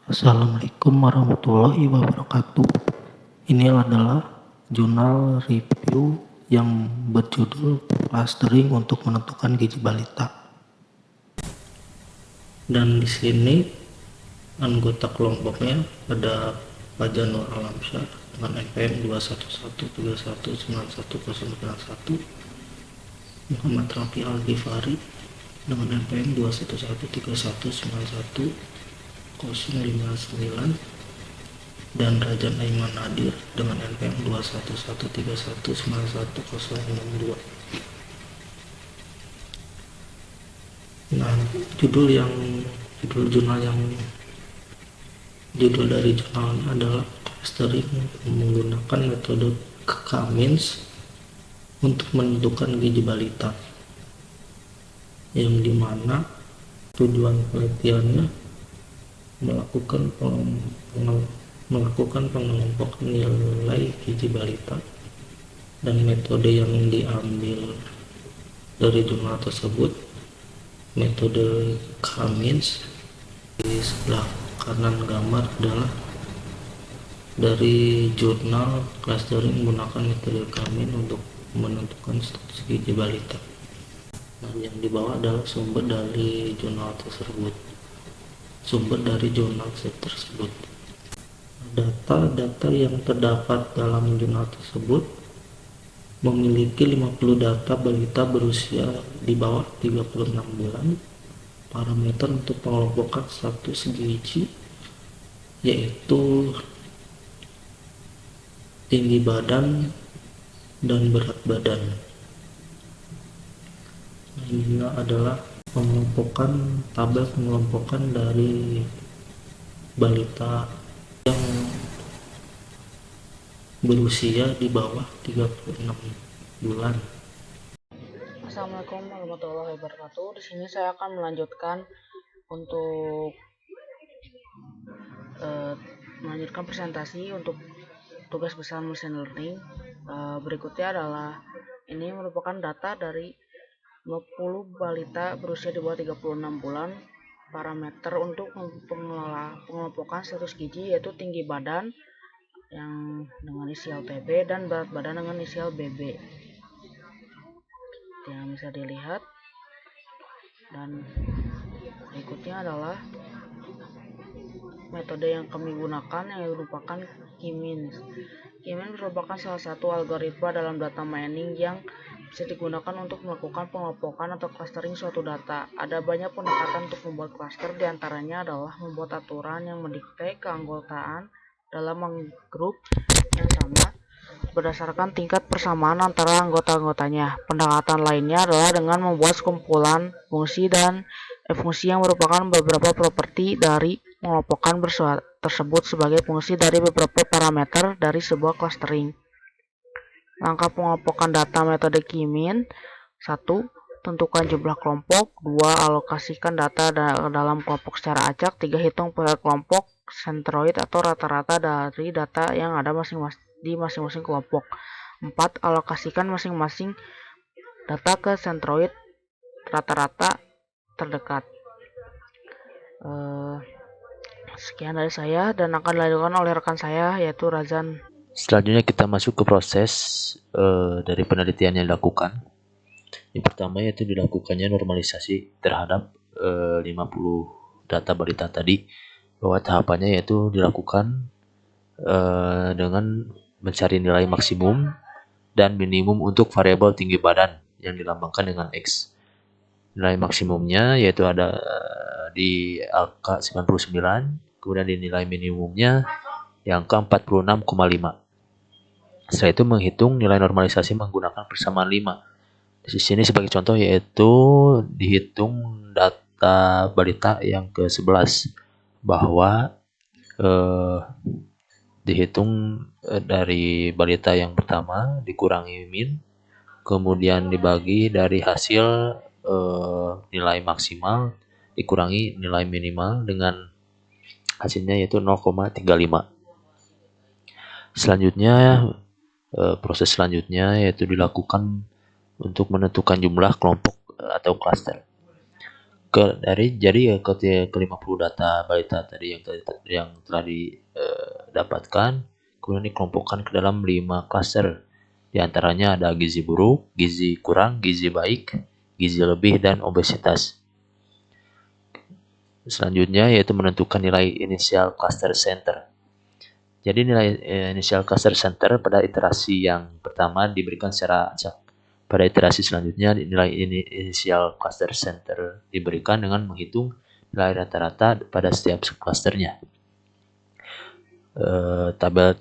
Assalamualaikum warahmatullahi wabarakatuh. Ini adalah jurnal review yang berjudul Clustering untuk menentukan gizi balita. Dan di sini anggota kelompoknya ada Fajar Nur Alamsyah dengan NPM 21131319191, Muhammad Rafi Al-Ghifari dengan NPM 211319109, dan Rajan Aiman Nadir dengan NPM 21131919062. Nah, judul dari jurnalnya adalah clustering menggunakan metode Cummins untuk menentukan gizi balita, yang dimana tujuan penelitiannya melakukan pengelompokan nilai gizi balita, dan metode yang diambil dari jurnal tersebut metode Cummins. Di sebelah kanan gambar adalah dari jurnal clustering menggunakan metode Cummins untuk menentukan status gizi balita. Dan yang di bawah adalah sumber dari jurnal tersebut. Data-data yang terdapat dalam jurnal tersebut memiliki 50 data balita berusia di bawah 36 bulan. Parameter untuk pengelompokan status gizi yaitu tinggi badan dan berat badan. Ini adalah tabel pengelompokan dari balita yang berusia di bawah 36 bulan. Assalamualaikum warahmatullahi wabarakatuh. Di sini saya akan melanjutkan untuk melanjutkan presentasi untuk tugas besar machine learning. Berikutnya adalah ini merupakan data dari 50 balita berusia di bawah 36 bulan. Parameter untuk pengelompokan status gizi yaitu tinggi badan yang dengan inisial TB dan berat badan dengan inisial BB yang bisa dilihat. Dan berikutnya adalah metode yang kami gunakan yang merupakan Cummins. Cummins merupakan salah satu algoritma dalam data mining yang bisa digunakan untuk melakukan pengelompokan atau clustering suatu data. Ada banyak pendekatan untuk membuat cluster, diantaranya adalah membuat aturan yang mendikte keanggotaan dalam grup yang sama berdasarkan tingkat persamaan antara anggota-anggotanya. Pendekatan lainnya adalah dengan membuat kumpulan fungsi dan fungsi yang merupakan beberapa properti dari pengelompokan tersebut sebagai fungsi dari beberapa parameter dari sebuah clustering. Langkah pengelompokan data metode Cummins: 1. Tentukan jumlah kelompok. 2. Alokasikan data dalam kelompok secara acak. 3. Hitung per kelompok sentroid atau rata-rata dari data yang ada di masing-masing kelompok. 4. Alokasikan masing-masing data ke sentroid rata-rata terdekat. Sekian dari saya dan akan dilanjutkan oleh rekan saya yaitu Razan. Selanjutnya kita masuk ke proses dari penelitian yang dilakukan. Yang pertama yaitu dilakukannya normalisasi terhadap 50 data balita tadi, bahwa tahapannya yaitu dilakukan dengan mencari nilai maksimum dan minimum untuk variabel tinggi badan yang dilambangkan dengan X. Nilai maksimumnya yaitu ada di angka 99, kemudian di nilai minimumnya yang angka 46,5. Setelah itu menghitung nilai normalisasi menggunakan persamaan 5. Di sini sebagai contoh yaitu dihitung data balita yang ke-11, bahwa dihitung dari balita yang pertama dikurangi min, kemudian dibagi dari hasil nilai maksimal dikurangi nilai minimal dengan hasilnya yaitu 0,35. Selanjutnya proses selanjutnya yaitu dilakukan untuk menentukan jumlah kelompok atau klaster. ke 50 data balita tadi yang telah didapatkan, kemudian dikelompokkan ke dalam 5 klaster. Di antaranya ada gizi buruk, gizi kurang, gizi baik, gizi lebih, dan obesitas. Selanjutnya yaitu menentukan nilai initial cluster center. Jadi nilai initial cluster center pada iterasi yang pertama diberikan secara acak. Pada iterasi selanjutnya nilai initial cluster center diberikan dengan menghitung nilai rata-rata pada setiap subclusternya. Tabel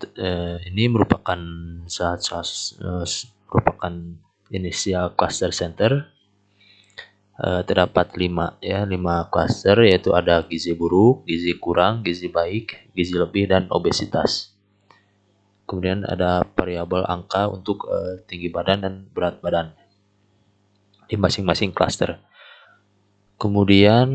ini merupakan initial cluster center. Terdapat 5 cluster, yaitu ada gizi buruk, gizi kurang, gizi baik, gizi lebih, dan obesitas. Kemudian ada variabel angka untuk tinggi badan dan berat badan di masing-masing cluster. Kemudian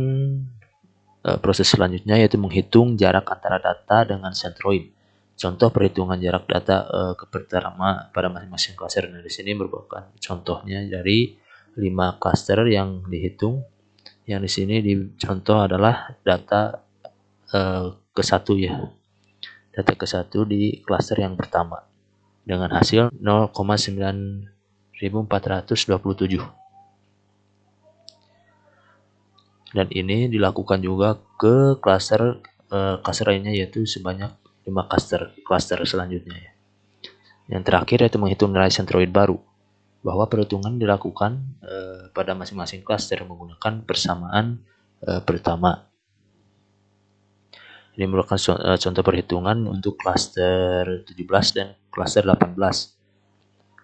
proses selanjutnya yaitu menghitung jarak antara data dengan sentroid. Contoh perhitungan jarak data pertama pada masing-masing cluster. Nah, di sini merupakan contohnya dari 5 cluster yang dihitung. Yang di sini dicontoh adalah data ke-1 ya. Data ke-1 di cluster yang pertama dengan hasil 0,9427. Dan ini dilakukan juga ke cluster lainnya, yaitu sebanyak 5 cluster selanjutnya ya. Yang terakhir yaitu menghitung nilai sentroid baru, bahwa perhitungan dilakukan pada masing-masing cluster menggunakan persamaan pertama. Ini merupakan contoh perhitungan untuk cluster 17 dan cluster 18.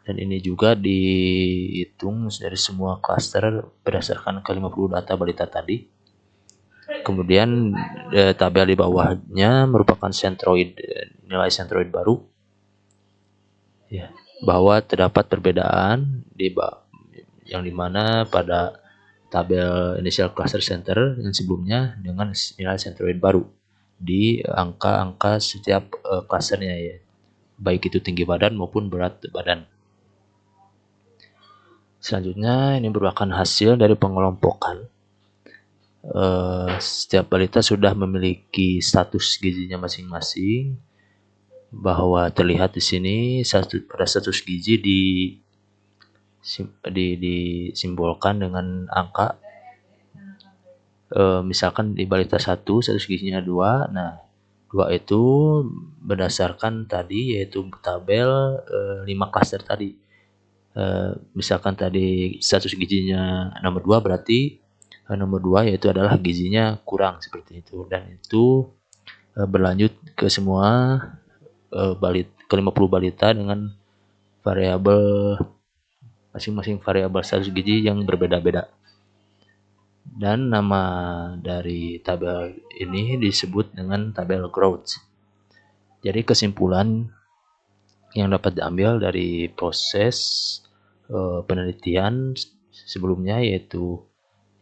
Dan ini juga dihitung dari semua cluster berdasarkan ke 50 data balita tadi. Kemudian tabel di bawahnya merupakan nilai sentroid baru. Ya, bahwa terdapat perbedaan yang dimana pada tabel initial cluster center yang sebelumnya dengan nilai sentroid baru di angka-angka setiap clusternya ya, baik itu tinggi badan maupun berat badan. Selanjutnya ini merupakan hasil dari pengelompokan. Setiap balita sudah memiliki status gizinya masing-masing, bahwa terlihat di sini pada status gizi disimbolkan dengan angka. Misalkan di balita 1 status gizinya 2. Nah, 2 itu berdasarkan tadi yaitu tabel 5 cluster tadi. Misalkan tadi status gizinya nomor 2, berarti nomor 2 yaitu adalah gizinya kurang, seperti itu. Dan itu berlanjut ke semua ke 50 balita dengan variabel masing-masing variabel status gizi yang berbeda-beda. Dan nama dari tabel ini disebut dengan tabel growth. Jadi kesimpulan yang dapat diambil dari proses penelitian sebelumnya yaitu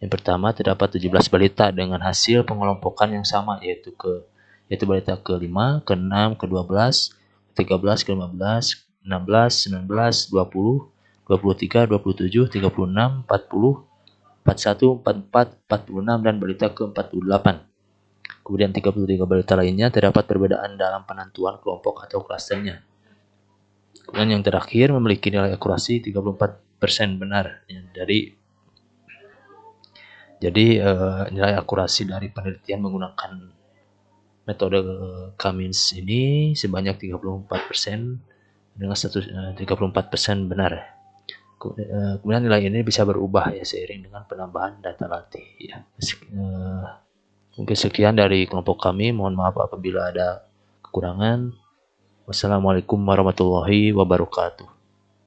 yang pertama terdapat 17 balita dengan hasil pengelompokan yang sama, yaitu balita ke-5, ke-6, ke-12, ke-13, ke-15, 16, 19, 20, 23, 27, 36, 40, 41, 44, 46, dan balita ke-48. Kemudian 33 balita lainnya terdapat perbedaan dalam penentuan kelompok atau klasternya. Kemudian yang terakhir memiliki nilai akurasi 34% benar. Jadi nilai akurasi dari penelitian menggunakan metode Cummins ini sebanyak 34% dengan status 34% benar. Kemudian nilai ini bisa berubah ya seiring dengan penambahan data latih ya. Mungkin sekian dari kelompok kami. Mohon maaf apabila ada kekurangan. Wassalamualaikum warahmatullahi wabarakatuh.